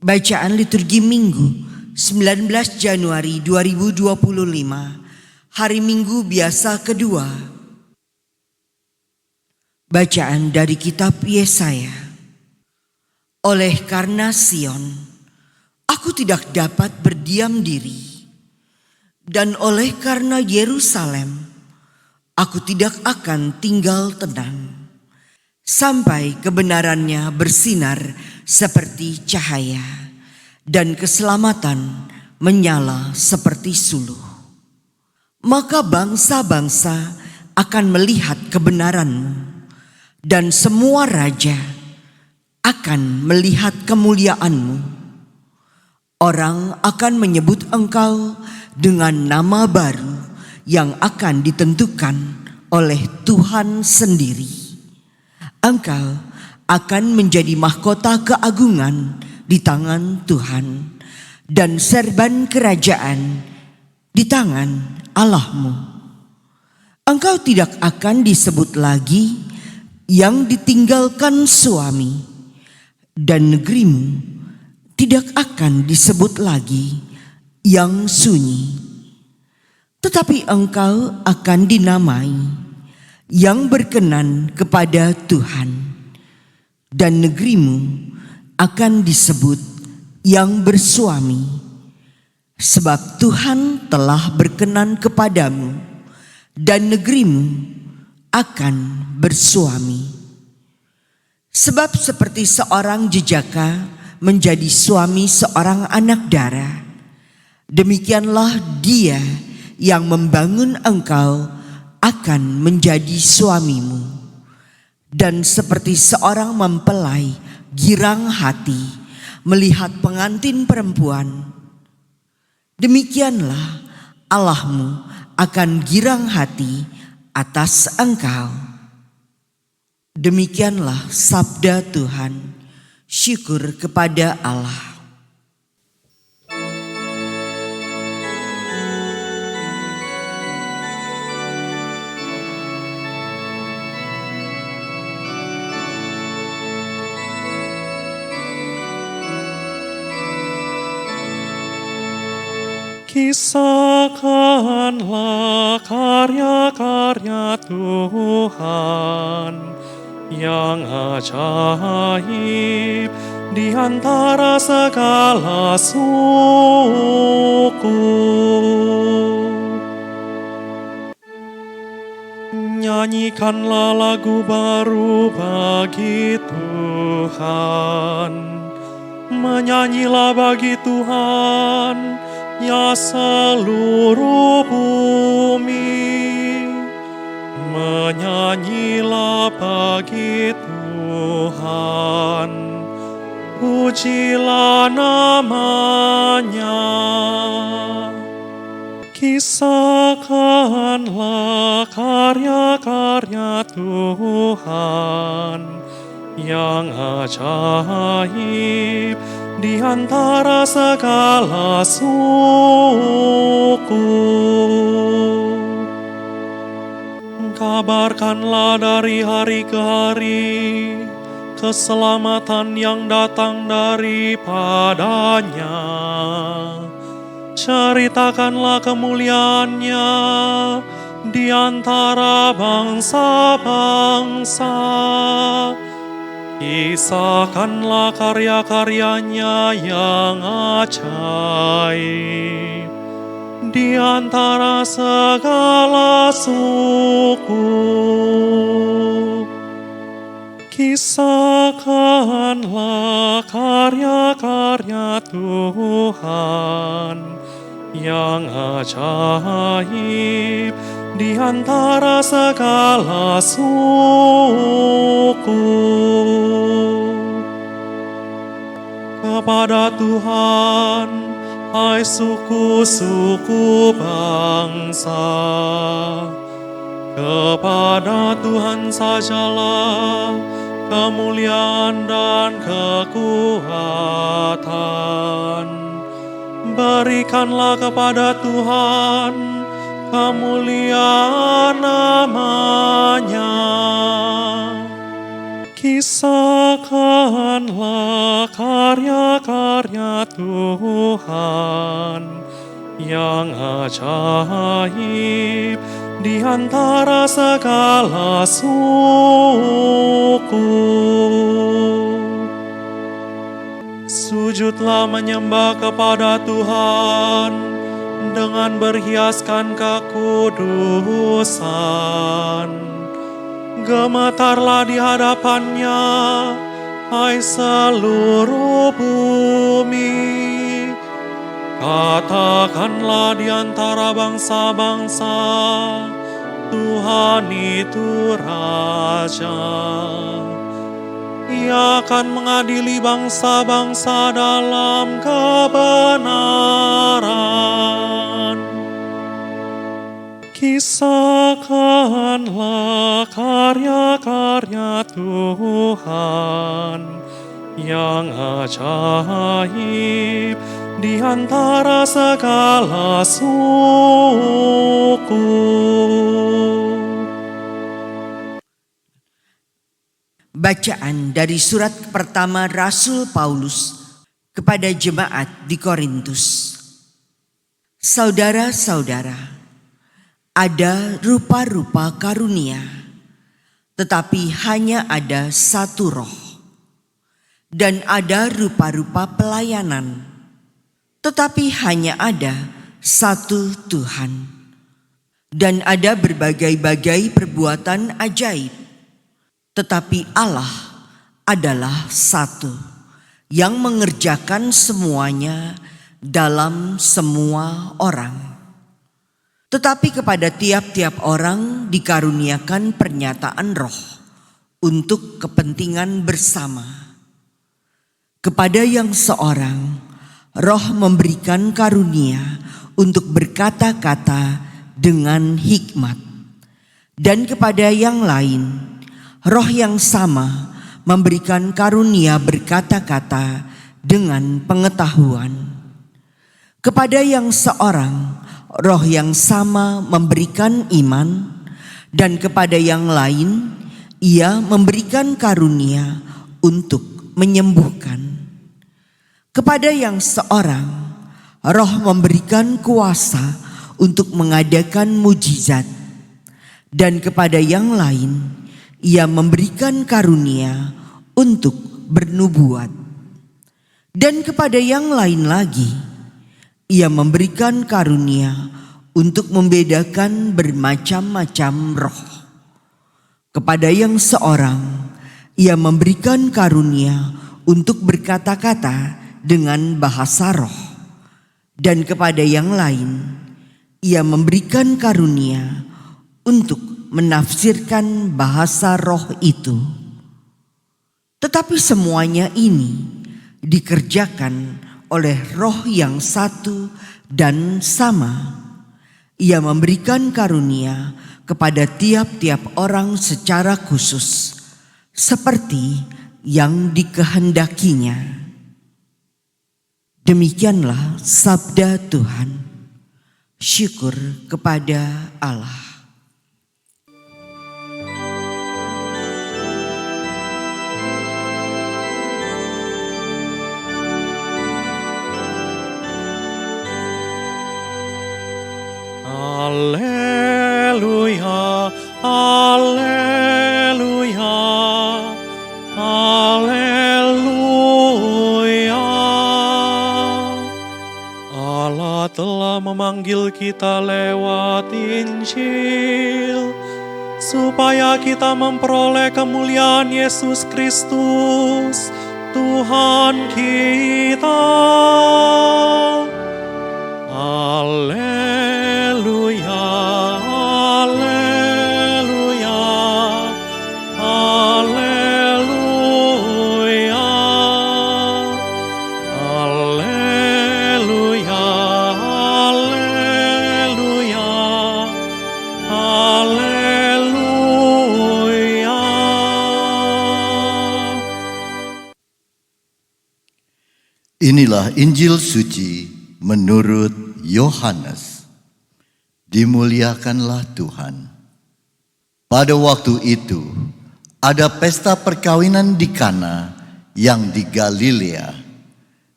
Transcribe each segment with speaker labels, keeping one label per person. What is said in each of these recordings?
Speaker 1: Bacaan liturgi Minggu 19 Januari 2025, hari Minggu biasa kedua. Bacaan dari kitab Yesaya. Oleh karena Sion, aku tidak dapat berdiam diri, dan oleh karena Yerusalem, aku tidak akan tinggal tenang, sampai kebenarannya bersinar seperti cahaya, dan keselamatan menyala seperti suluh. Maka bangsa-bangsa akan melihat kebenaranmu, dan semua raja akan melihat kemuliaanmu. Orang akan menyebut engkau dengan nama baru yang akan ditentukan oleh Tuhan sendiri. Engkau akan menjadi mahkota keagungan di tangan Tuhan, dan serban kerajaan di tangan Allahmu. Engkau tidak akan disebut lagi yang ditinggalkan suami, dan negerimu tidak akan disebut lagi yang sunyi. Tetapi engkau akan dinamai yang berkenan kepada Tuhan, dan negerimu akan disebut yang bersuami, sebab Tuhan telah berkenan kepadamu, dan negerimu akan bersuami. Sebab seperti seorang jejaka menjadi suami seorang anak darah, demikianlah Dia yang membangun engkau akan menjadi suamimu. Dan seperti seorang mempelai girang hati melihat pengantin perempuan, demikianlah Allahmu akan girang hati atas engkau. Demikianlah sabda Tuhan. Syukur kepada Allah.
Speaker 2: Kisahkanlah karya-karya Tuhan yang ajaib di antara segala suku. Nyanyikanlah lagu baru bagi Tuhan. Menyanyilah bagi Tuhan, ya seluruh bumi. Menyanyilah bagi Tuhan, pujilah namanya. Kisahkanlah karya-karya Tuhan yang ajaib di antara segala suku. Kabarkanlah dari hari ke hari keselamatan yang datang daripadanya. Ceritakanlah kemuliaannya di antara bangsa-bangsa. Kisahkanlah karya-karyanya yang ajaib di antara segala suku. Kisahkanlah karya-karya Tuhan yang ajaib di antara segala suku. Kepada Tuhan, hai suku-suku bangsa, kepada Tuhan sajalah kemuliaan dan kekuatan. Berikanlah kepada Tuhan kemuliaan namanya. Kisahkanlah karya-karya karya Tuhan yang ajaib di antara segala suku. Sujudlah menyembah kepada Tuhan dengan berhiaskan kekudusan. Gemetarlah di hadapannya, hai seluruh bumi. Katakanlah di antara bangsa-bangsa, Tuhan itu Raja. Ia akan mengadili bangsa-bangsa dalam kebenaran. Kisahkanlah karya-karya Tuhan yang ajaib di antara segala suku.
Speaker 1: Bacaan dari surat pertama Rasul Paulus kepada jemaat di Korintus. Saudara-saudara, ada rupa-rupa karunia, tetapi hanya ada satu roh. Dan ada rupa-rupa pelayanan, tetapi hanya ada satu Tuhan. Dan ada berbagai-bagai perbuatan ajaib, tetapi Allah adalah satu yang mengerjakan semuanya dalam semua orang. Tetapi kepada tiap-tiap orang dikaruniakan pernyataan roh untuk kepentingan bersama. Kepada yang seorang, roh memberikan karunia untuk berkata-kata dengan hikmat. Dan kepada yang lain, roh yang sama memberikan karunia berkata-kata dengan pengetahuan. Kepada yang seorang, roh yang sama memberikan iman, dan kepada yang lain, ia memberikan karunia untuk menyembuhkan. Kepada yang seorang, roh memberikan kuasa untuk mengadakan mujizat, dan kepada yang lain, ia memberikan karunia untuk bernubuat. Dan kepada yang lain lagi, ia memberikan karunia untuk membedakan bermacam-macam roh. Kepada yang seorang, ia memberikan karunia untuk berkata-kata dengan bahasa roh. Dan kepada yang lain, ia memberikan karunia untuk menafsirkan bahasa roh itu. Tetapi semuanya ini dikerjakan oleh roh yang satu dan sama. Ia memberikan karunia kepada tiap-tiap orang secara khusus, seperti yang dikehendakinya. Demikianlah sabda Tuhan. Syukur kepada Allah.
Speaker 2: Haleluya, haleluya, haleluya. Allah telah memanggil kita lewat Injil, supaya kita memperoleh kemuliaan Yesus Kristus, Tuhan kita. Haleluya, haleluya, haleluya, haleluya, haleluya, haleluya.
Speaker 3: Inilah Injil suci menurut Yohanes. Dimuliakanlah Tuhan. Pada waktu itu, ada pesta perkawinan di Kana yang di Galilea.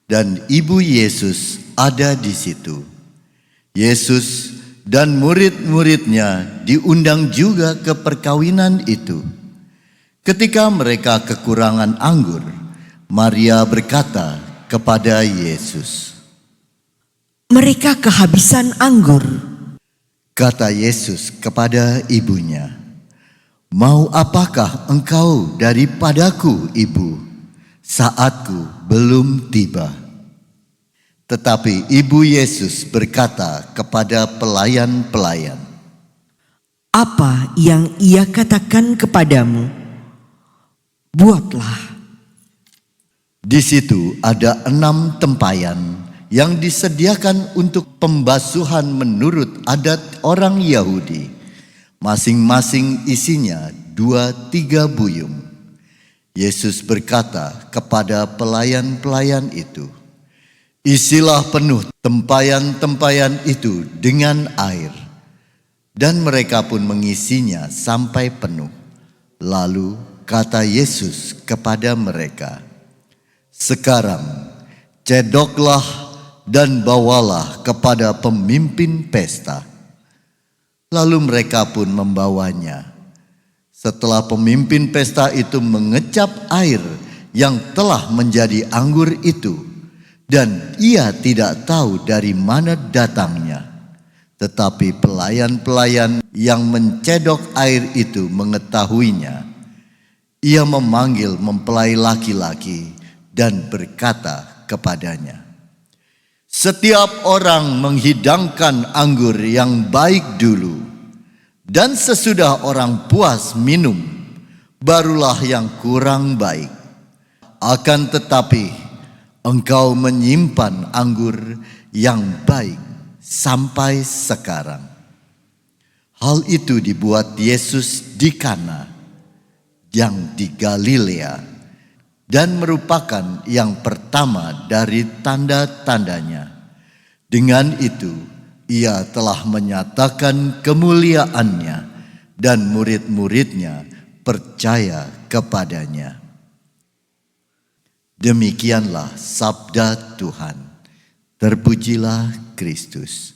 Speaker 3: dan ibu Yesus ada di situ. Yesus dan murid-muridnya diundang juga ke perkawinan itu. Ketika mereka kekurangan anggur, Maria berkata kepada Yesus,
Speaker 1: "Mereka kehabisan anggur."
Speaker 3: Kata Yesus kepada ibunya, "Mau apakah engkau daripadaku, ibu? Saatku belum tiba." Tetapi ibu Yesus berkata kepada pelayan-pelayan,
Speaker 1: "Apa yang ia katakan kepadamu, buatlah."
Speaker 3: Di situ ada 6 tempayan yang disediakan untuk pembasuhan menurut adat orang Yahudi. Masing-masing isinya 2-3 buyung. Yesus berkata kepada pelayan-pelayan itu, "Isilah penuh tempayan-tempayan itu dengan air." Dan mereka pun mengisinya sampai penuh. Lalu kata Yesus kepada mereka, "Sekarang cedoklah dan bawalah kepada pemimpin pesta." Lalu mereka pun membawanya. Setelah pemimpin pesta itu mengecap air yang telah menjadi anggur itu, dan ia tidak tahu dari mana datangnya. Tetapi pelayan-pelayan yang mencedok air itu mengetahuinya. Ia memanggil mempelai laki-laki dan berkata kepadanya, "Setiap orang menghidangkan anggur yang baik dulu, dan sesudah orang puas minum, barulah yang kurang baik. Akan tetapi engkau menyimpan anggur yang baik sampai sekarang." Hal itu dibuat Yesus di Kana yang di Galilea, dan merupakan yang pertama dari tanda-tandanya. Dengan itu, ia telah menyatakan kemuliaannya, dan murid-muridnya percaya kepadanya. Demikianlah sabda Tuhan. Terpujilah Kristus.